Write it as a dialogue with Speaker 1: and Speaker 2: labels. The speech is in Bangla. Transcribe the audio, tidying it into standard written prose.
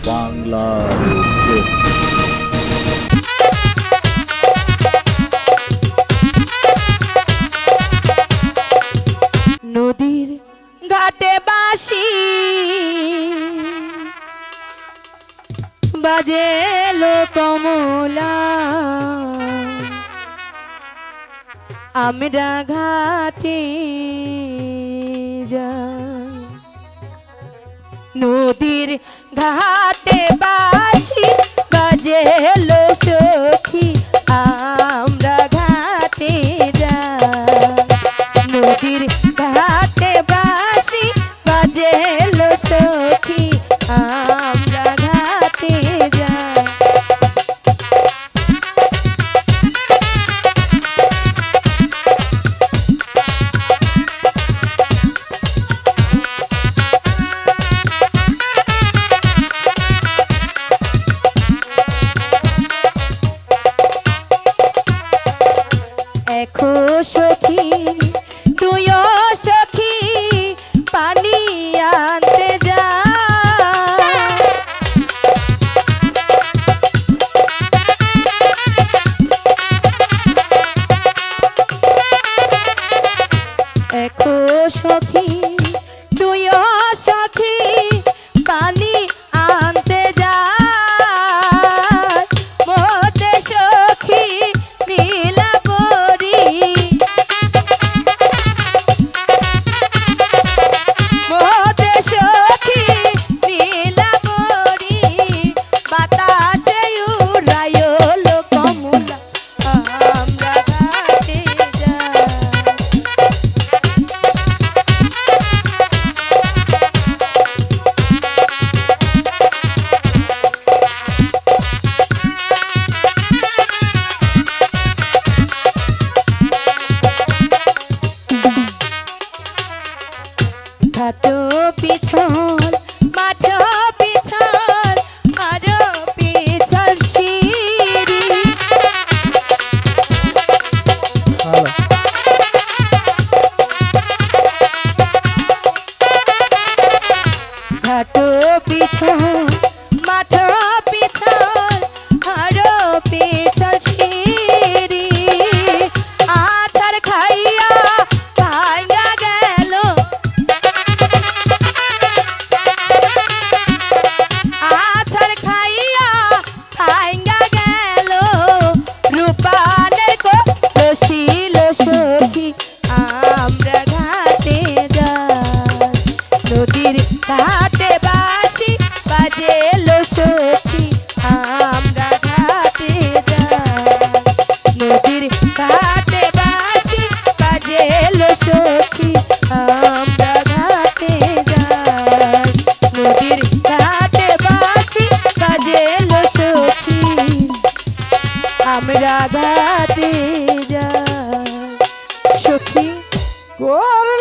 Speaker 1: বাংলার প্রেম।
Speaker 2: নদীর ঘাটে বাঁশি বাজে লো কমলা, আমরা ঘাটে যাই। নদীর ঘাটে বাঁশি বাজে লো সখী, আমরা ঘাটে যাই। নদীর ঘাটে বাঁশি বাজে লো সখী, আমরা ঘাটে যাই। দেখো সখী তুইও সখী পানি আনতে যা। দেখো সখী তুইও সখী পানি আনতে যা। মোতে সখী নীলা পরি, মোতে সখী নীলা পরি, বাতাসে উড়ায় লো কমলা, আমরা ঘাটে যাই। ঘাটো পিছল মাঠো পিছল আরো পিছল সিঁড়ি। ঘাটো পিছল মাঠো পিছল আরো পিছল সিঁড়ি। আছাড় খাইয়া ভাঙা গেল, আছাড় খাইয়া ভাঙা গেল, রূপানের কলসি লো সখী, আমরা ঘাটে যাই। নদীর ঘাটে বাঁশি বাজে লো সখী, আমরা ঘাটে যাই। নদীর ঘাটে বাঁশি বাজে লো সখী, আমরা ঘাটে যাই। নদীর ঘাটে বাঁশি বাজে লো সখী, আমরা ঘাটে যাই। সখী
Speaker 1: করে